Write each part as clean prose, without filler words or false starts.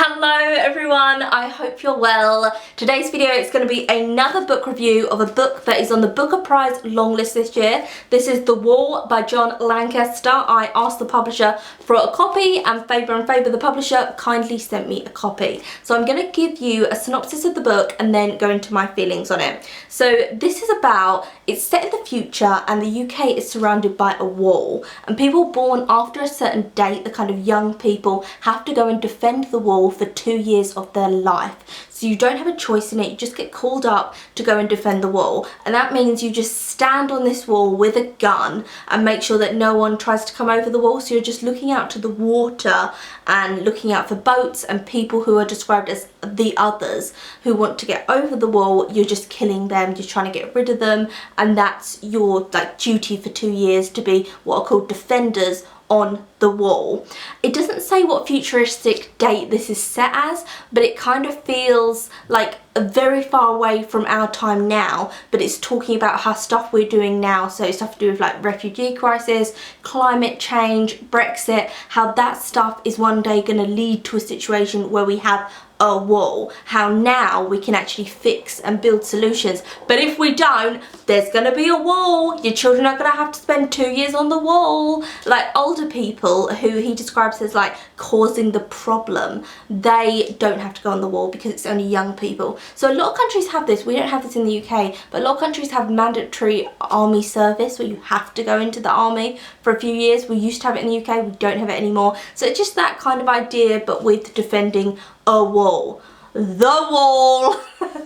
Hello everyone, I hope you're well. Today's video is going to be another book review of a book that is on the Booker Prize long list this year. This is The Wall by John Lancaster. I asked the publisher for a copy and Faber the publisher kindly sent me a copy. So I'm going to give you a synopsis of the book and then go into my feelings on it. So this is about, it's set in the future and the UK is surrounded by a wall, and people born after a certain date, the kind of young people, have to go and defend the wall for 2 years of their life. So you don't have a choice in it, you just get called up to go and defend the wall, and that means you just stand on this wall with a gun and make sure that no one tries to come over the wall. So you're just looking out to the water and looking out for boats and people who are described as the others who want to get over the wall. You're just killing them, you're trying to get rid of them, and that's your duty for 2 years, to be what are called defenders on the wall. It doesn't say what futuristic date this is set as, but it kind of feels like very far away from our time now, but it's talking about how stuff we're doing now, so stuff to do with like refugee crisis, climate change, Brexit, how that stuff is one day going to lead to a situation where we have a wall, how now we can actually fix and build solutions, but if we don't, there's going to be a wall. Your children are going to have to spend 2 years on the wall. Like older people who he describes as like causing the problem, they don't have to go on the wall because it's only young people. So a lot of countries have this. We don't have this in the UK, but a lot of countries have mandatory army service where you have to go into the army for a few years. We used to have it in the UK, we don't have it anymore. So it's just that kind of idea, but with defending a wall. The wall.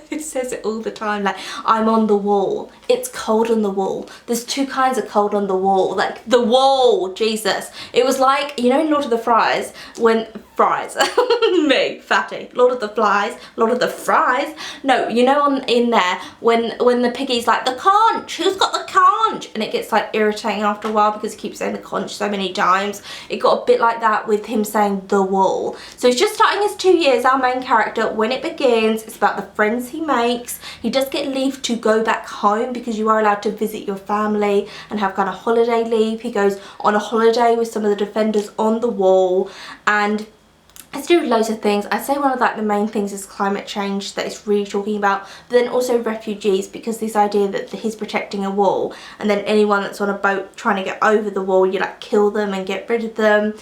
It says it all the time, like I'm on the wall. It's cold on the wall. There's two kinds of cold on the wall, like the wall, Jesus. It was like, you know, in Lord of the Flies, when me, fatty, Lord of the Flies, Lord of the Fries, no, you know, in there when the piggy's like, the conch, who's got the conch, and it gets like irritating after a while because he keeps saying the conch so many times. It got a bit like that with him saying the wall. So he's just starting his 2 years, our main character. When it begins, it's about the friends he makes. He does get leave to go back home because you are allowed to visit your family and have kind of holiday leave. He goes on a holiday with some of the defenders on the wall, and it's to do with loads of things. I'd say one of the main things is climate change that it's really talking about, but then also refugees, because this idea that he's protecting a wall and then anyone that's on a boat trying to get over the wall, you like kill them and get rid of them.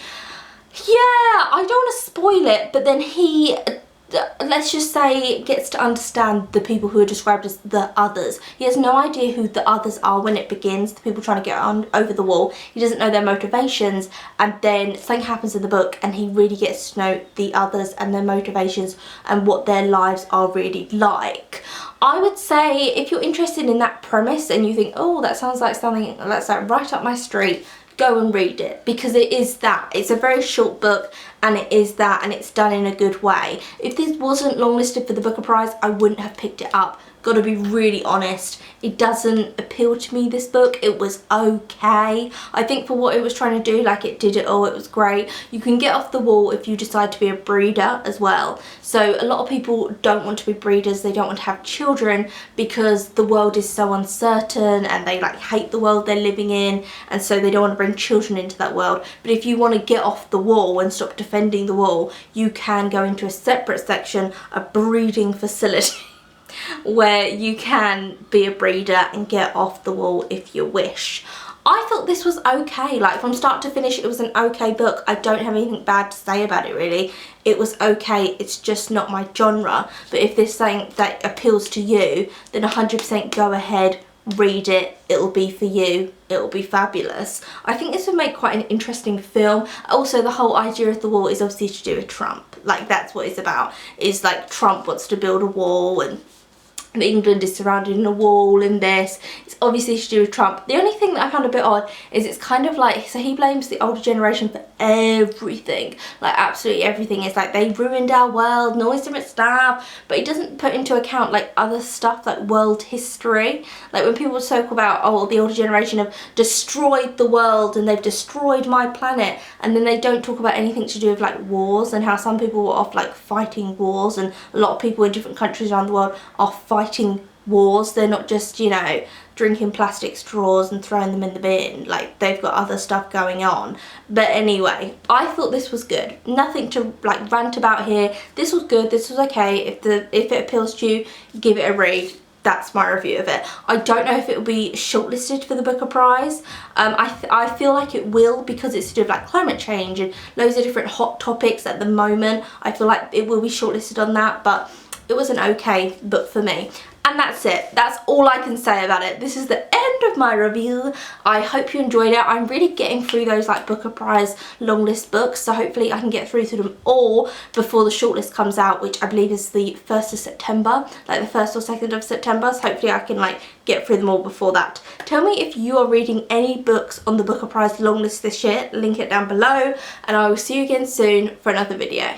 Yeah, I don't want to spoil it, but then he, let's just say, gets to understand the people who are described as the others. He has no idea who the others are when it begins, the people trying to get on over the wall. He doesn't know their motivations, and then something happens in the book and he really gets to know the others and their motivations and what their lives are really like. I would say if you're interested in that premise and you think, oh, that sounds like something that's like right up my street, go and read it, because it is that. It's a very short book and it is that, and it's done in a good way. If this wasn't longlisted for the Booker Prize, I wouldn't have picked it up. Gotta be really honest, it doesn't appeal to me, this book. It was okay. I think for what it was trying to do, like, it did it all. It was great. You can get off the wall if you decide to be a breeder as well. So a lot of people don't want to be breeders, they don't want to have children because the world is so uncertain and they like hate the world they're living in, and so they don't want to bring children into that world. But if you want to get off the wall and stop defending the wall, you can go into a separate section, a breeding facility, where you can be a breeder and get off the wall if you wish. I thought this was okay, like from start to finish it was an okay book. I don't have anything bad to say about it really. It was okay, it's just not my genre, but if there's something that appeals to you, then 100% go ahead, read it, it'll be for you, it'll be fabulous. I think this would make quite an interesting film. Also, the whole idea of the wall is obviously to do with Trump, like that's what it's about, is like Trump wants to build a wall and England is surrounded in a wall in this. It's obviously to do with Trump. The only thing that I found a bit odd is it's kind of like, so he blames the older generation for everything, like absolutely everything. It's like they ruined our world and all this different stuff, but he doesn't put into account like other stuff like world history. Like when people talk about, oh, the older generation have destroyed the world and they've destroyed my planet, and then they don't talk about anything to do with like wars and how some people were off like fighting wars, and a lot of people in different countries around the world are fighting wars. They're not just, you know, drinking plastic straws and throwing them in the bin. Like, they've got other stuff going on. But anyway, I thought this was good. Nothing to like rant about here. This was good. This was okay. If it appeals to you, give it a read. That's my review of it. I don't know if it will be shortlisted for the Booker Prize. I feel like it will, because it's to do with like climate change and loads of different hot topics at the moment. I feel like it will be shortlisted on that, but it was an okay book for me. And that's it. That's all I can say about it. This is the end of my review. I hope you enjoyed it. I'm really getting through those like Booker Prize long list books, so hopefully I can get through to them all before the shortlist comes out, which I believe is the 1st of September, like the 1st or 2nd of September. So hopefully I can like get through them all before that. Tell me if you are reading any books on the Booker Prize long list this year. Link it down below, and I will see you again soon for another video.